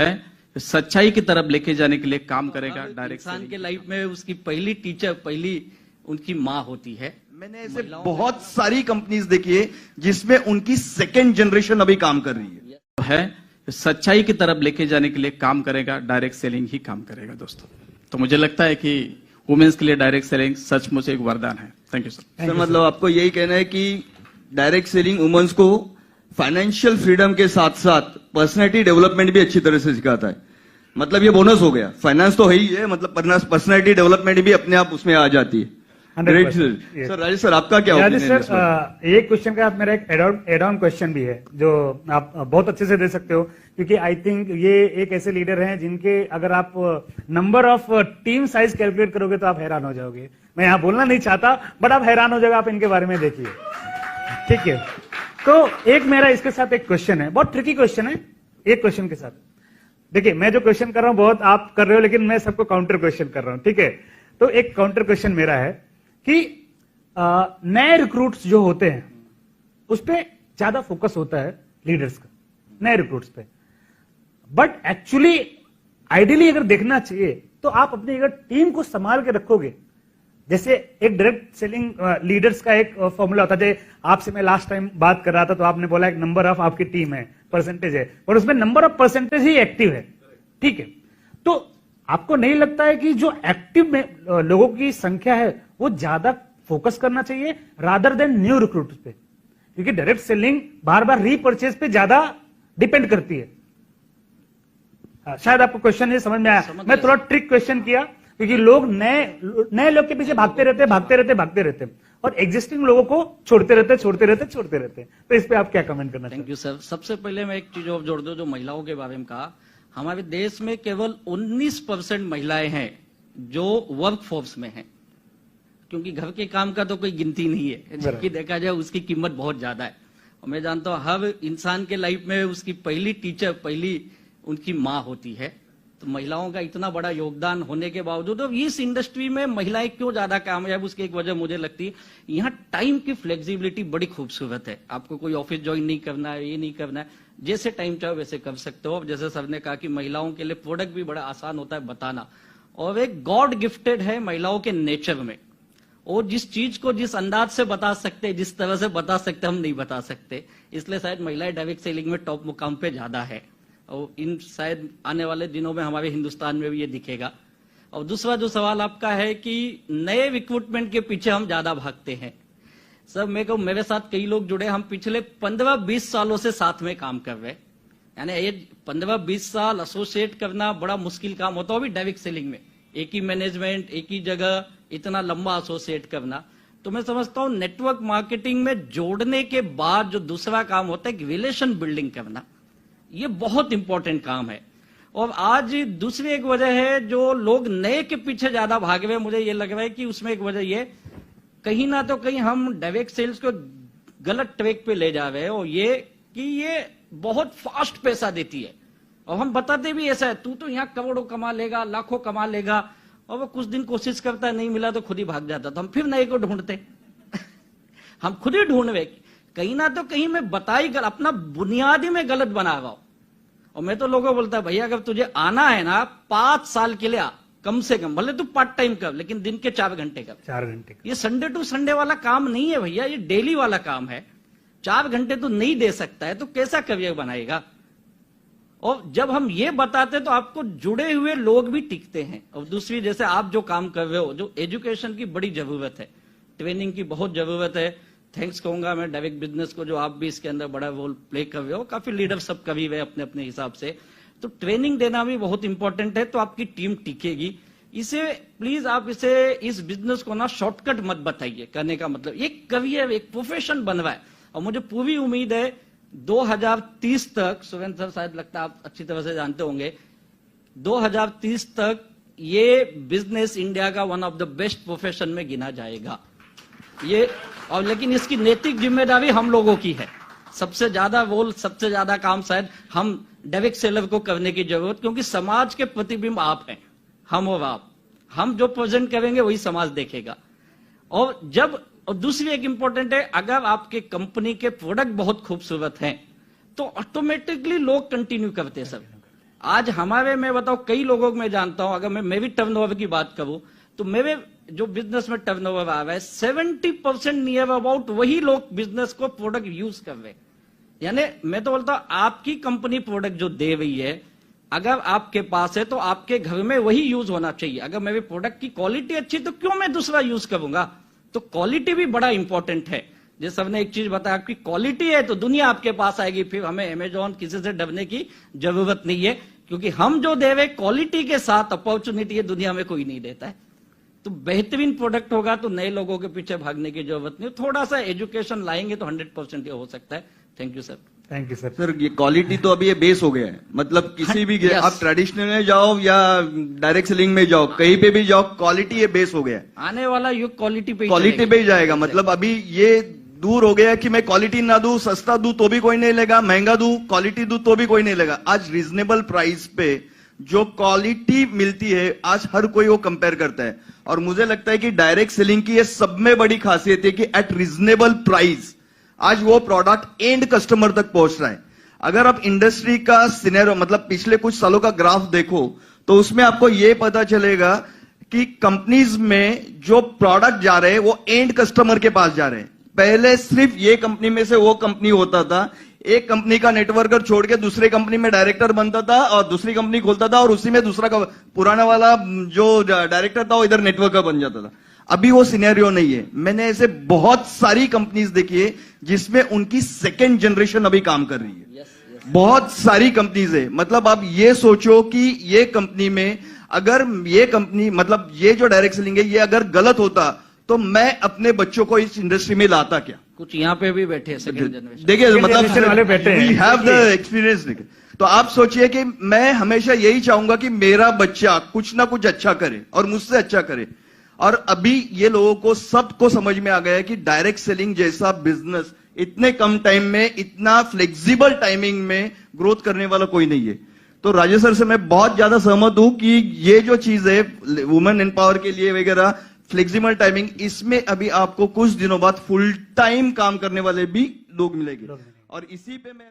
है सच्चाई की तरफ लेके जाने के लिए काम करेगा। डायरेक्ट इंसान के लाइफ में उसकी पहली टीचर पहली उनकी माँ होती है। मैंने ऐसे बहुत सारी कंपनीज देखी है जिसमें उनकी सेकेंड जनरेशन अभी काम कर रही है सच्चाई की तरफ लेके जाने के लिए काम करेगा। डायरेक्ट सेलिंग ही काम करेगा दोस्तों। तो मुझे लगता है कि वुमेन्स के लिए डायरेक्ट सेलिंग सचमुच एक वरदान है। Thank you sir. सर मतलब आपको यही कहना है कि डायरेक्ट सेलिंग वुमेन्स को फाइनेंशियल फ्रीडम के साथ साथ पर्सनैलिटी डेवलपमेंट भी अच्छी तरह से सिखाता है। मतलब ये बोनस हो गया, फाइनेंस तो है ही है, मतलब पर्सनैलिटी डेवलपमेंट भी अपने आप उसमें आ जाती है। Great sir. Sir Rajesh sir आपका क्या ओपिनियन है? सर एक क्वेश्चन का मेरा एक एड ऑन क्वेश्चन भी है जो आप बहुत अच्छे से दे सकते हो, क्योंकि आई थिंक ये एक ऐसे लीडर हैं जिनके अगर आप number of team size calculate करोगे तो आप हैरान हो जाओगे। मैं यहाँ बोलना नहीं चाहता बट आप हैरान हो जाओगे, आप इनके बारे में देखिए। ठीक है, तो एक मेरा इसके साथ एक क्वेश्चन है, बहुत ट्रिकी क्वेश्चन है। एक क्वेश्चन के साथ देखिए, मैं जो क्वेश्चन कर रहा हूं बहुत आप कर रहे हो, लेकिन मैं सबको काउंटर क्वेश्चन कर रहा हूं। ठीक है, तो एक काउंटर क्वेश्चन मेरा है कि नए रिक्रूट्स जो होते हैं उस पर ज्यादा फोकस होता है लीडर्स का, नए रिक्रूट्स पे। बट एक्चुअली आइडियली अगर देखना चाहिए तो आप अपनी अगर टीम को संभाल के रखोगे, जैसे एक डायरेक्ट सेलिंग लीडर्स का एक फॉर्मूला होता है। आपसे मैं लास्ट टाइम बात कर रहा था तो आपने बोला एक नंबर ऑफ आपकी टीम है, परसेंटेज है, और उसमें number of percentage he active है। ठीक है, तो आपको नहीं लगता है कि जो एक्टिव में लोगों की संख्या है वो ज्यादा फोकस करना चाहिए रादर देन न्यू रिक्रूट्स पे? क्योंकि डायरेक्ट सेलिंग बार बार रीपर्चेज पे ज्यादा डिपेंड करती है। शायद आपको क्वेश्चन ये समझ में आया। मैं थोड़ा ट्रिक क्वेश्चन किया क्योंकि लोग नए लोग के पीछे भागते रहते और एग्जिस्टिंग लोगों को छोड़ते रहते। तो इस पे आप क्या कमेंट करना? Thank you sir. सबसे पहले मैं एक चीज और जोड़ दूं, जो महिलाओं के बारे में कहा, हमारे देश में केवल 19% महिलाएं हैं जो वर्क फोर्स में हैं, क्योंकि घर के काम का तो कोई गिनती नहीं है, जबकि देखा जाए उसकी कीमत बहुत ज्यादा है। और मैं जानता हूं हर इंसान के लाइफ में उसकी पहली टीचर पहली उनकी माँ होती है। तो महिलाओं का इतना बड़ा योगदान होने के बावजूद तो इस इंडस्ट्री में महिलाएं क्यों ज्यादा कामयाब, उसकी एक वजह मुझे लगती है यहाँ टाइम की फ्लेक्सिबिलिटी बड़ी खूबसूरत है। आपको कोई ऑफिस ज्वाइन नहीं करना है, ये नहीं करना है, जैसे टाइम चाहो वैसे कर सकते हो। जैसे सर ने कहा कि महिलाओं के लिए प्रोडक्ट भी बड़ा आसान होता है बताना, और एक गॉड गिफ्टेड है महिलाओं के नेचर में। और जिस चीज को जिस अंदाज से बता सकते, जिस तरह से बता सकते, हम नहीं बता सकते। इसलिए शायद महिलाएं डायरेक्ट सेलिंग में टॉप मुकाम पे ज्यादा है, और इन शायद आने वाले दिनों में हमारे हिंदुस्तान में भी ये दिखेगा। और दूसरा जो सवाल आपका है कि नए रिक्रूटमेंट के पीछे हम ज्यादा भागते हैं। सर मेरे साथ कई लोग जुड़े, हम पिछले 15-20 सालों से साथ में काम कर रहे हैं। यानी ये 15-20 साल एसोसिएट करना बड़ा मुश्किल काम होता है अभी डायरेक्ट सेलिंग में, एक ही मैनेजमेंट, एक ही जगह, इतना लंबा एसोसिएट करना। तो मैं समझता हूं नेटवर्क मार्केटिंग में जोड़ने के बाद जो दूसरा काम होता है रिलेशन बिल्डिंग करना, ये बहुत इंपॉर्टेंट काम है। और आज दूसरी एक वजह है जो लोग नए के पीछे ज्यादा भाग रहे हैं, मुझे ये लग रहा है कि उसमें एक वजह ये कहीं ना तो कहीं हम डायरेक्ट सेल्स को गलत ट्रैक पे ले जा रहे हैं, और ये कि ये बहुत फास्ट पैसा देती है। और हम बताते भी ऐसा है, तू तो यहाँ करोड़ों कमा लेगा, लाखों कमा लेगा, और वो कुछ दिन कोशिश करता है, नहीं मिला तो खुद ही भाग जाता। तो हम फिर नए को ढूंढते हम खुद ही ढूंढ रहे, कहीं ना तो कहीं मैं बताई अपना बुनियादी में गलत बना रहा हूं। और मैं तो लोगों को बोलता भैया अगर तुझे आना है ना 5 साल के लिए आ, कम से कम, भले तू पार्ट टाइम कर, लेकिन दिन के 4 घंटे कर। 4 घंटे ये संडे टू संडे वाला काम नहीं है भैया, ये डेली वाला काम है। 4 घंटे तो नहीं दे सकता है तो कैसा करियर बनाएगा? और जब हम ये बताते तो आपको जुड़े हुए लोग भी टिकते हैं। और दूसरी, जैसे आप जो काम कर रहे हो, जो एजुकेशन की बड़ी जरूरत है, ट्रेनिंग की बहुत जरूरत है। थैंक्स कहूंगा मैं डायरेक्ट बिजनेस को, जो आप भी इसके अंदर बड़ा रोल प्ले कर रहे हो, काफी लीडर सब कभी हुए अपने अपने हिसाब से। तो ट्रेनिंग देना भी बहुत इंपॉर्टेंट है, तो आपकी टीम टिकेगी। इसे प्लीज आप इस बिजनेस को ना शॉर्टकट मत बताइए। करने का मतलब एक करियर, एक प्रोफेशन बन रहा है। और मुझे पूरी उम्मीद है 2030 तक, सुरेंद्र सर शायद लगता है आप अच्छी तरह से जानते होंगे, 2030 तक ये बिजनेस इंडिया का one of the best profession में गिना जाएगा ये। और लेकिन इसकी नैतिक जिम्मेदारी हम लोगों की है। सबसे ज्यादा रोल, सबसे ज्यादा काम शायद हम डायरेक्ट सेलर को करने की जरूरत, क्योंकि समाज के प्रतिबिंब आप हैं, हम और आप। हम जो प्रेजेंट करेंगे वही समाज देखेगा। और दूसरी एक इंपॉर्टेंट है, अगर आपके कंपनी के प्रोडक्ट बहुत खूबसूरत हैं तो ऑटोमेटिकली लोग कंटिन्यू करते हैं। सब आज हमारे मैं बताऊं कई लोगों को मैं जानता हूं, अगर मैं भी टर्नओवर की बात करूं तो मेरे जो बिजनेस में टर्नओवर आ रहा है 70% नियर अबाउट वही लोग बिजनेस को प्रोडक्ट यूज कर रहे हैं। यानी मैं तो बोलता हूं आपकी कंपनी प्रोडक्ट जो दे रही है अगर आपके पास है तो आपके घर में वही यूज होना चाहिए। अगर मेरे प्रोडक्ट की क्वालिटी अच्छी तो क्यों मैं दूसरा यूज करूंगा। तो क्वालिटी भी बड़ा इंपॉर्टेंट है। जैसे सबने एक चीज बताया आपकी क्वालिटी है तो दुनिया आपके पास आएगी, फिर हमें अमेजॉन किसी से डरने की जरूरत नहीं है, क्योंकि हम जो दे रहे क्वालिटी के साथ अपॉर्चुनिटी है दुनिया में कोई नहीं देता है। तो बेहतरीन प्रोडक्ट होगा तो नए लोगों के पीछे भागने की जरूरत नहीं, थोड़ा सा एजुकेशन लाएंगे तो 100% ये हो सकता है। Thank you sir. Thank you sir. Sir ये क्वालिटी तो अभी ये बेस हो गया है, मतलब किसी भी Yes. आप ट्रेडिशनल में जाओ या डायरेक्ट सेलिंग में जाओ, कहीं पे भी जाओ, क्वालिटी ये बेस हो गया है। आने वाला युग क्वालिटी पे क्वालिटी पे ही जाएगा। मतलब अभी ये दूर हो गया कि मैं क्वालिटी ना दूं, सस्ता दूं तो भी कोई नहीं लेगा, महंगा दूं, क्वालिटी दूं तो भी कोई नहीं लेगा। आज रीजनेबल प्राइस पे जो क्वालिटी मिलती है आज हर कोई वो कंपेयर करता है। और मुझे लगता है कि डायरेक्ट सेलिंग की ये सब में बड़ी खासियत है कि एट रीजनेबल प्राइस आज वो प्रोडक्ट एंड कस्टमर तक पहुंच रहा है। अगर आप इंडस्ट्री का सिनेरियो मतलब पिछले कुछ सालों का ग्राफ देखो तो उसमें आपको ये पता चलेगा कि कंपनीज में जो प्रोडक्ट जा रहे हैं वो एंड कस्टमर के पास जा रहे हैं। पहले सिर्फ ये कंपनी में से वो कंपनी होता था, एक कंपनी का नेटवर्कर छोड़ के दूसरे कंपनी में डायरेक्टर बनता था और दूसरी कंपनी खोलता था और उसी में दूसरा पुराना वाला जो डायरेक्टर था वो इधर नेटवर्कर बन जाता था। अभी वो सिनेरियो नहीं है। मैंने ऐसे बहुत सारी कंपनीज देखी है जिसमें उनकी सेकेंड जनरेशन अभी काम कर रही है। बहुत सारी कंपनीज है। मतलब आप ये सोचो कि ये कंपनी में अगर ये कंपनी मतलब ये जो डायरेक्ट सेलिंग है ये अगर गलत होता तो मैं अपने बच्चों को इस इंडस्ट्री में लाता क्या। कुछ यहाँ पे भी बैठे हैं सेकंड जनरेशन, देखिए जनरेशन वाले बैठे हैं। We have the experience. तो आप सोचिए कि मैं हमेशा यही चाहूंगा कि मेरा बच्चा कुछ ना कुछ अच्छा करे और मुझसे अच्छा करे। और अभी ये लोगों को सबको समझ में आ गया है कि डायरेक्ट सेलिंग जैसा बिजनेस इतने कम टाइम में इतना फ्लेक्सिबल टाइमिंग में ग्रोथ करने वाला कोई नहीं है। तो राजेश सर से मैं बहुत ज्यादा सहमत हूं कि ये जो चीज है वुमेन एम्पावर के लिए वगैरह फ्लेक्सिबल टाइमिंग, इसमें अभी आपको कुछ दिनों बाद फुल टाइम काम करने वाले भी लोग मिलेंगे। और इसी पे मैं